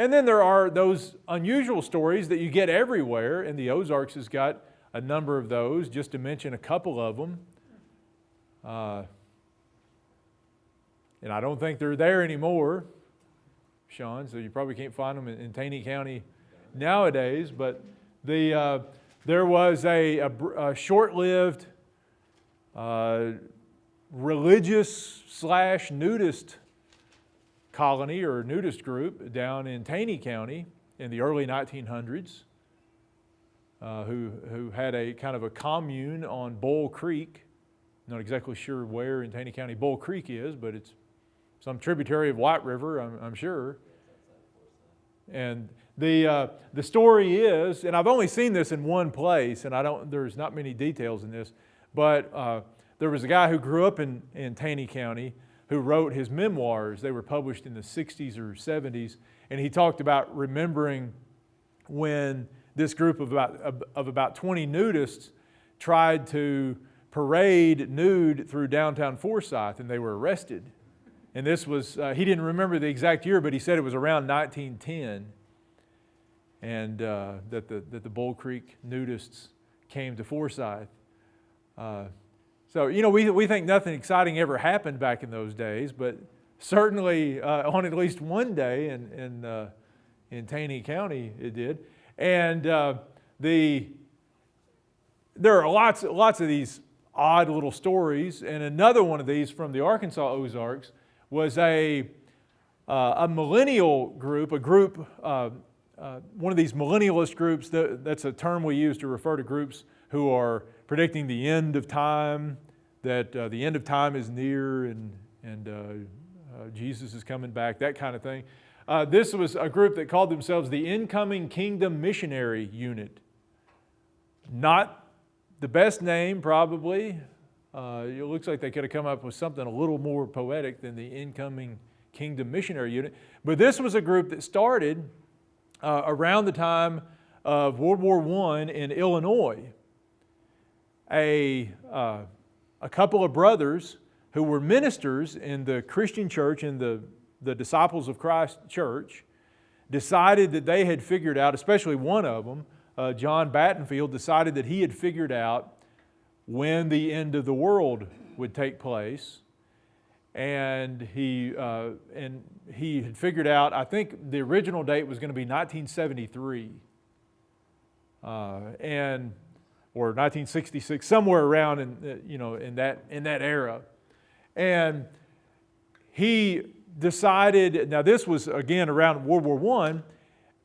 And then there are those unusual stories that you get everywhere, and the Ozarks has got a number of those, just to mention a couple of them. And I don't think they're there anymore, Sean, so you probably can't find them in Taney County nowadays. But there was a short-lived religious/nudist colony or nudist group down in Taney County in the early 1900s who had a kind of a commune on Bull Creek. Not exactly sure where in Taney County Bull Creek is, but it's some tributary of White River, I'm sure. And the story is, and I've only seen this in one place, and there's not many details in this, but there was a guy who grew up in Taney County who wrote his memoirs. They were published in the 60s or 70s, and he talked about remembering when this group of about 20 nudists tried to parade nude through downtown Forsyth, and they were arrested. And this was, he didn't remember the exact year, but he said it was around 1910, and that the Bull Creek nudists came to Forsyth. So, we think nothing exciting ever happened back in those days, but certainly on at least one day in Taney County it did. And there are lots of these odd little stories, and another one of these from the Arkansas Ozarks was a millennial group, one of these millennialist groups. That's a term we use to refer to groups who are predicting the end of time, that the end of time is near and Jesus is coming back, that kind of thing. This was a group that called themselves the Incoming Kingdom Missionary Unit. Not the best name, probably. It looks like they could have come up with something a little more poetic than the Incoming Kingdom Missionary Unit. But this was a group that started around the time of World War I in Illinois. A couple of brothers who were ministers in the Christian church, in the Disciples of Christ church, decided that they had figured out, especially one of them, John Battenfield, decided that he had figured out when the end of the world would take place. And he had figured out, I think the original date was going to be 1973. Or 1966, somewhere around in that era. And he decided, now this was again around World War I,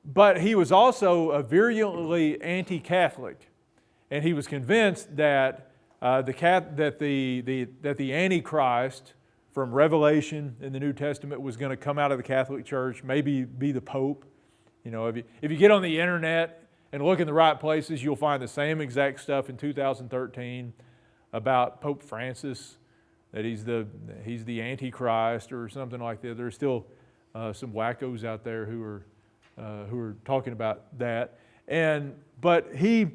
but he was also virulently anti-Catholic, and he was convinced that the Antichrist from Revelation in the New Testament was going to come out of the Catholic Church, maybe be the Pope. If you get on the internet and look in the right places, you'll find the same exact stuff in 2013 about Pope Francis, that he's the Antichrist or something like that. There's still some wackos out there who are talking about that. But he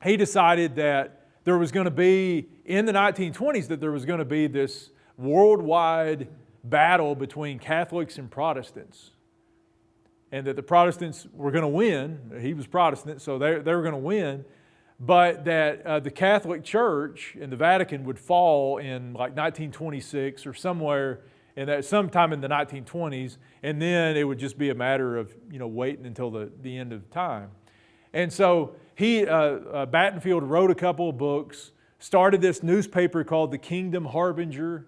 decided that there was going to be, in the 1920s, that there was going to be this worldwide battle between Catholics and Protestants. And that the Protestants were going to win. He was Protestant, so they were going to win. But that the Catholic Church and the Vatican would fall in like 1926 or somewhere, sometime in the 1920s, and then it would just be a matter of waiting until the end of time. And so Battenfield wrote a couple of books, started this newspaper called the Kingdom Harbinger,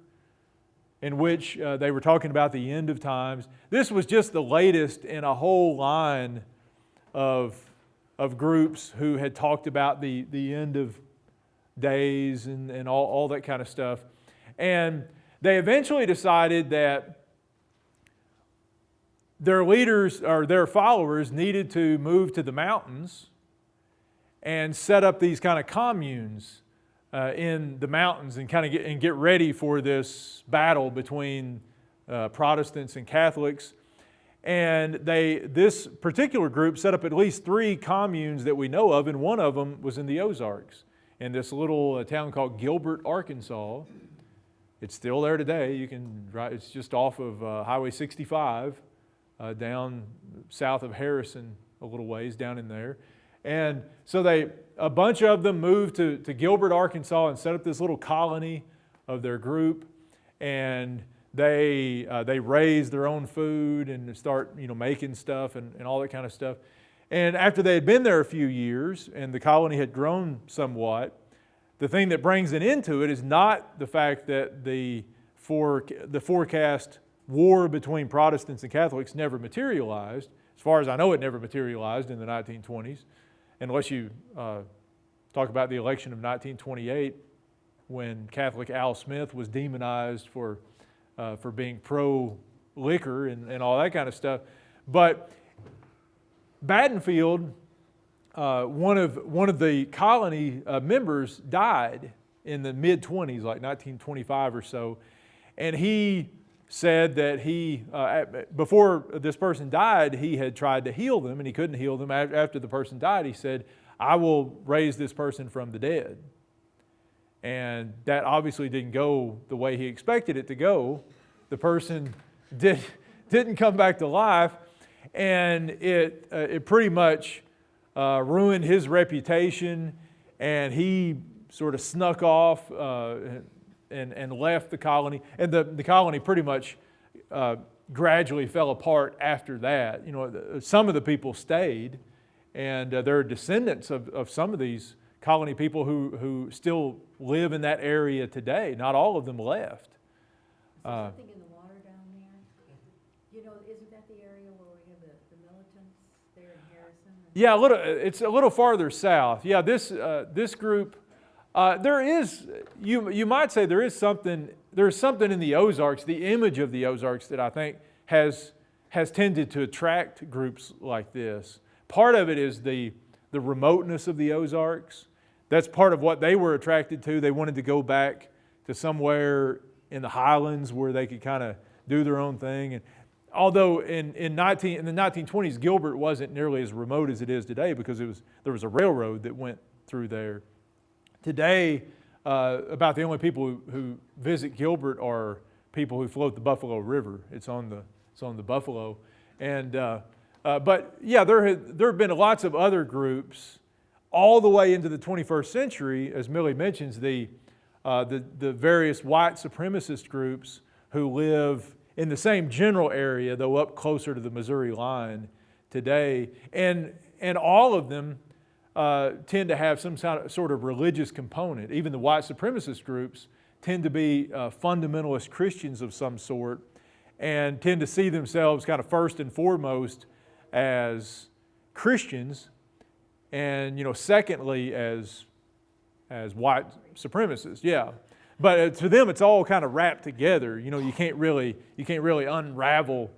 in which they were talking about the end of times. This was just the latest in a whole line of groups who had talked about the end of days and all that kind of stuff. And they eventually decided that their leaders or their followers needed to move to the mountains and set up these kind of communes in the mountains and kind of get ready for this battle between Protestants and Catholics. And this particular group set up at least 3 communes that we know of, and one of them was in the Ozarks, in this little town called Gilbert, Arkansas. It's still there today. It's just off of Highway 65 down south of Harrison a little ways, down in there. And so a bunch of them moved to Gilbert, Arkansas, and set up this little colony of their group. And they raise their own food and start making stuff and all that kind of stuff. And after they had been there a few years and the colony had grown somewhat, the thing that brings an end to it is not the fact that the forecast war between Protestants and Catholics never materialized. As far as I know, it never materialized in the 1920s, unless you talk about the election of 1928, when Catholic Al Smith was demonized for being pro-liquor and all that kind of stuff. But Battenfield, one of the colony members, died in the mid-20s, like 1925 or so, and he said that before this person died, he had tried to heal them, and he couldn't heal them. After the person died, he said, "I will raise this person from the dead." And that obviously didn't go the way he expected it to go. The person didn't come back to life, and it pretty much ruined his reputation, and he sort of snuck off and left the colony. And the colony pretty much gradually fell apart after that. Some of the people stayed, and there are descendants of some of these colony people who still live in that area today. Not all of them left. Is there something in the water down there? Isn't that the area where we have the militants there in Harrison? Yeah, it's a little farther south. Yeah, this group, there is, you might say there is something in the Ozarks, the image of the Ozarks that I think has tended to attract groups like this. Part of it is the remoteness of the Ozarks. That's part of what they were attracted to. They wanted to go back to somewhere in the highlands where they could kind of do their own thing. And although in the 1920s, Gilbert wasn't nearly as remote as it is today because there was a railroad that went through there. Today, about the only people who visit Gilbert are people who float the Buffalo River. It's on the Buffalo, and but yeah, there have been lots of other groups all the way into the 21st century, as Millie mentions, the various white supremacist groups who live in the same general area, though up closer to the Missouri line today, and all of them tend to have some sort of religious component. Even the white supremacist groups tend to be fundamentalist Christians of some sort and tend to see themselves kind of first and foremost as Christians and, secondly as white supremacists. Yeah. But to them, it's all kind of wrapped together. You can't really unravel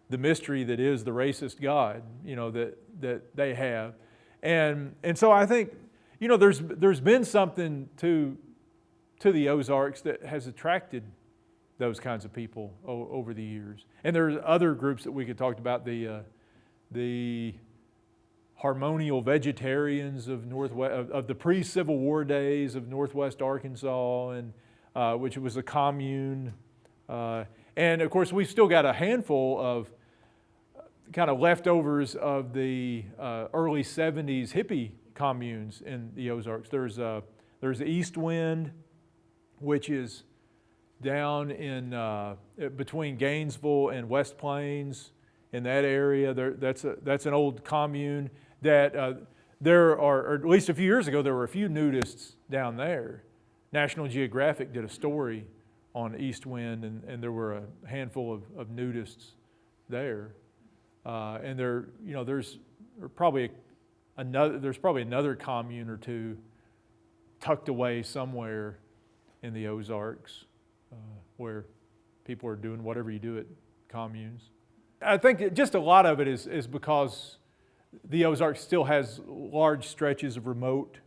the mystery that is the racist God, that they have. And so I think, there's been something to the Ozarks that has attracted those kinds of people over the years. And there's other groups that we could talk about, the harmonial vegetarians of the pre-Civil War days of Northwest Arkansas, and which was a commune. And of course, we've still got a handful of kind of leftovers of the early 70s hippie communes in the Ozarks. There's the East Wind, which is down in between Gainesville and West Plains. In that area, that's an old commune that there are, or at least a few years ago, there were a few nudists down there. National Geographic did a story on East Wind, and there were a handful of nudists there. And there's probably another commune or two tucked away somewhere in the Ozarks where people are doing whatever you do at communes. I think just a lot of it is because the Ozarks still has large stretches of remote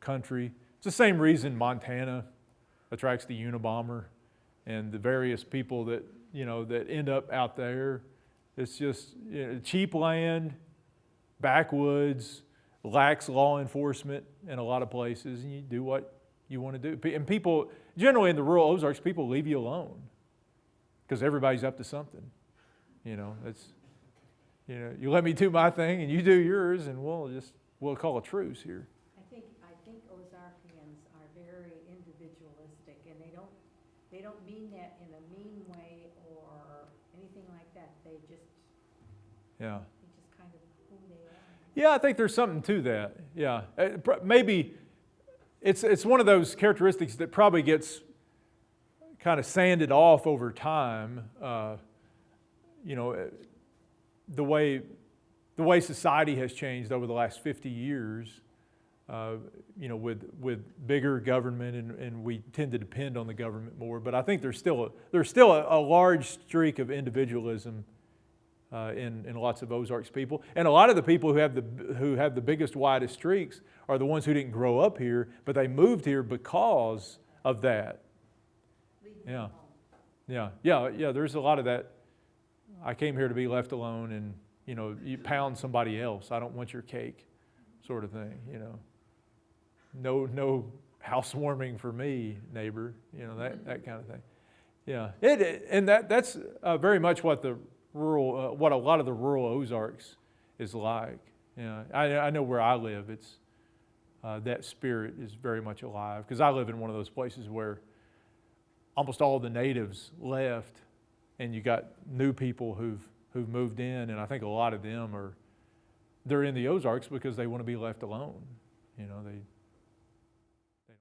country. It's the same reason Montana attracts the Unabomber and the various people that end up out there. It's just cheap land, backwoods, lax law enforcement in a lot of places, and you do what you want to do. And people, generally in the rural Ozarks, people leave you alone because everybody's up to something. You let me do my thing and you do yours, and we'll call a truce here. I think Ozarkians are very individualistic, and they don't mean that in a mean way or anything like that. They just kind of who they are. Yeah, I think there's something to that. Yeah, maybe it's one of those characteristics that probably gets kind of sanded off over time. The way society has changed over the last 50 years, with bigger government, and we tend to depend on the government more. But I think there's still a large streak of individualism in lots of Ozarks people, and a lot of the people who have the biggest, widest streaks are the ones who didn't grow up here, but they moved here because of that. Yeah. There's a lot of that. I came here to be left alone, and you pound somebody else. I don't want your cake, sort of thing. No housewarming for me, neighbor. That kind of thing. Yeah, that's very much what what a lot of the rural Ozarks is like. I know where I live. It's that spirit is very much alive, because I live in one of those places where almost all the natives left, and you got new people who've moved in, and I think a lot of them they're in the Ozarks because they want to be left alone.